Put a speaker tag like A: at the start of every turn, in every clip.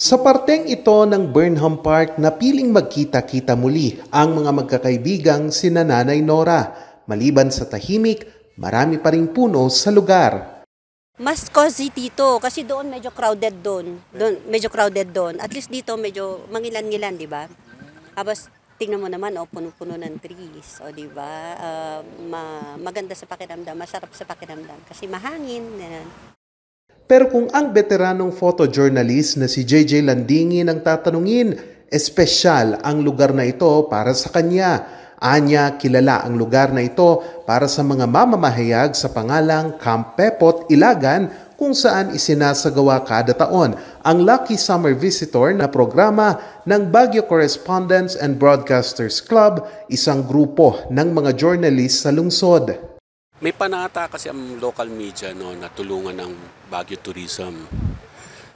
A: Sa parteng ito ng Burnham Park na piling magkita-kita muli ang mga magkakaibigang sina Nanay Nora. Maliban sa tahimik, marami pa ring puno sa lugar.
B: Mas cozy dito kasi doon medyo crowded doon. Medyo crowded doon. At least dito medyo mangilan-ngilan, di ba? Tapos tingnan mo naman, puno-puno ng trees, di ba? Maganda sa pakiramdam, masarap sa pakiramdam kasi mahangin. Ganun.
A: Pero kung ang veteranong photojournalist na si JJ Landingin ang tatanungin, espesyal ang lugar na ito para sa kanya. Anya, kilala ang lugar na ito para sa mga mamamahayag sa pangalang Camp Pepot, Ilagan, kung saan isinasagawa kada taon ang Lucky Summer Visitor na programa ng Baguio Correspondents and Broadcasters Club, isang grupo ng mga journalist sa lungsod.
C: May panata kasi ang local media na tulungan ng Baguio Tourism.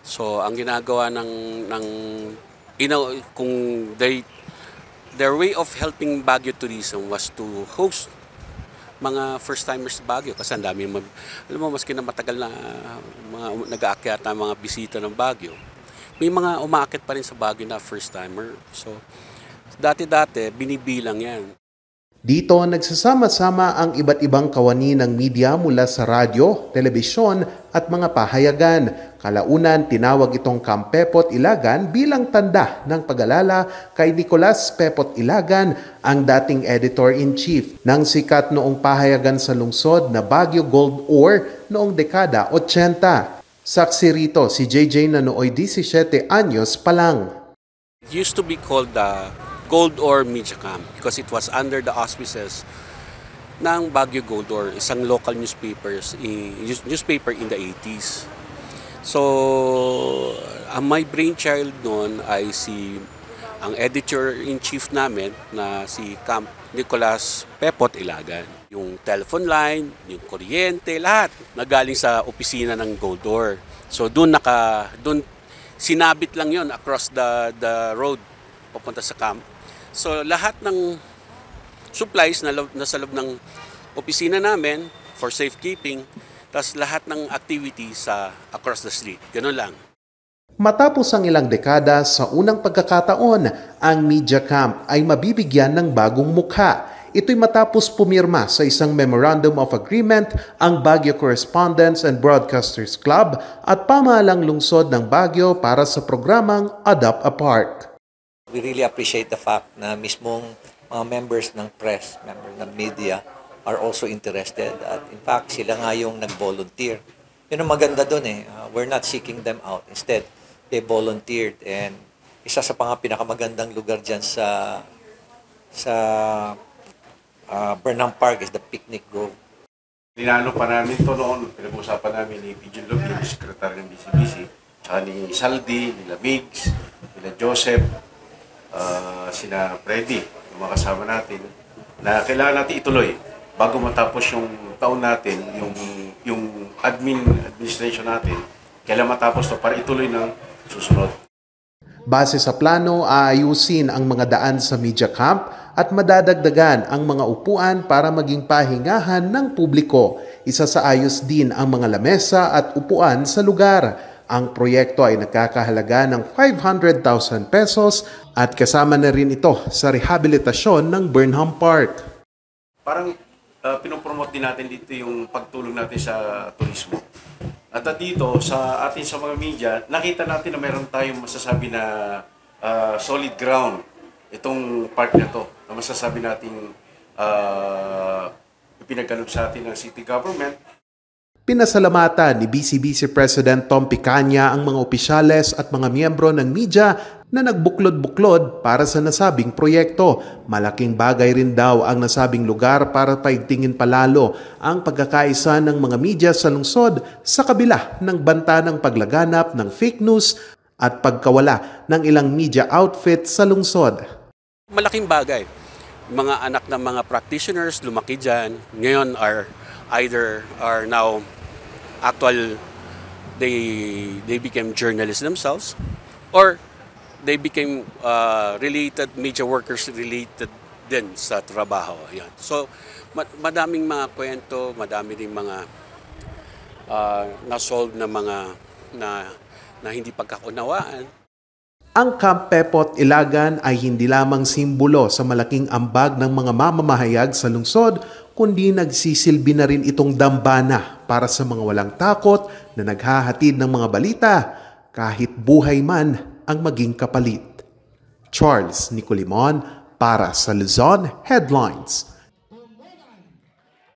C: So ang ginagawa kung their way of helping Baguio Tourism was to host mga first-timers sa Baguio kasi ang dami alam mo maski na matagal na mga nag-aakyat na mga bisita ng Baguio. May mga umaakit pa rin sa Baguio na first-timer. So dati-dati binibilang 'yan.
A: Dito nagsasama-sama ang iba't ibang kawani ng media mula sa radyo, telebisyon at mga pahayagan. Kalaunan tinawag itong Camp Pepot Ilagan bilang tanda ng pag-alala kay Nicolas Pepot Ilagan, ang dating editor-in-chief ng sikat noong pahayagan sa lungsod na Baguio Gold Ore noong dekada 80. Saksi rito si JJ na nooy 17 anyos pa lang.
C: It used to be called the Gold Ore Media Camp because it was under the auspices ng Baguio Gold Ore, isang local newspaper in the 80s. So, my brainchild noon ay ang editor-in-chief namin na si Camp Nicolas Pepot Ilagan. Yung telephone line, yung kuryente, lahat nagaling sa opisina ng Gold Ore. So, doon sinabit lang yon across the road papunta sa camp. So lahat ng supplies na nasa loob ng opisina namin for safekeeping, tas lahat ng activities across the street. Ganun lang.
A: Matapos ang ilang dekada sa unang pagkakataon, ang media camp ay mabibigyan ng bagong mukha. Ito'y matapos pumirma sa isang Memorandum of Agreement ang Baguio Correspondents and Broadcasters Club at pamahalang lungsod ng Baguio para sa programang Adopt a Park.
D: We really appreciate the fact na mismong mga members ng press, members ng media are also interested. At in fact, sila nga yung nag-volunteer. Yun ang maganda doon eh. We're not seeking them out. Instead, they volunteered. And isa sa pinakamagandang lugar dyan sa Burnham Park is the Picnic Grove.
E: Linalo pa namin ito noon. Pinag-usapan namin ni Pigeon Lubin, sekretary ng BCBC, tsaka ni Saldi, nila Migs, nila Joseph, sina Freddy, yung mga kasama natin, na kailangan natin ituloy bago matapos yung taon natin, yung administration natin, kailangan matapos to para ituloy ng susunod.
A: Base sa plano, aayusin ang mga daan sa media camp at madadagdagan ang mga upuan para maging pahingahan ng publiko. Isa sa ayos din ang mga lamesa at upuan sa lugar. Ang proyekto ay nagkakahalaga ng 500,000 pesos at kasama na rin ito sa rehabilitasyon ng Burnham Park.
E: Parang pinopromote din natin dito yung pagtulong natin sa turismo. At dito sa atin sa mga media, nakita natin na meron tayong masasabi na solid ground itong park na to. Na masasabi natin ipinagkaloob sa atin ng city government.
A: Pinasalamatan ni BCBC President Tom Picaña ang mga opisyales at mga miyembro ng media na nagbuklod-buklod para sa nasabing proyekto. Malaking bagay rin daw ang nasabing lugar para paigtingin palalo ang pagkakaisa ng mga media sa lungsod sa kabila ng banta ng paglaganap ng fake news at pagkawala ng ilang media outfit sa lungsod.
C: Malaking bagay. Mga anak ng mga practitioners lumaki dyan. Ngayon are now they became journalists themselves, or they became media workers related din sa trabaho. Yan. So, madaming mga kwento, madami ding mga na-solve na mga na hindi pagkakunawaan.
A: Ang Camp Pepot Ilagan ay hindi lamang simbolo sa malaking ambag ng mga mamamahayag sa lungsod, kundi nagsisilbi na rin itong dambana para sa mga walang takot na naghahatid ng mga balita kahit buhay man ang maging kapalit. Charles Nicolimon para sa Luzon Headlines.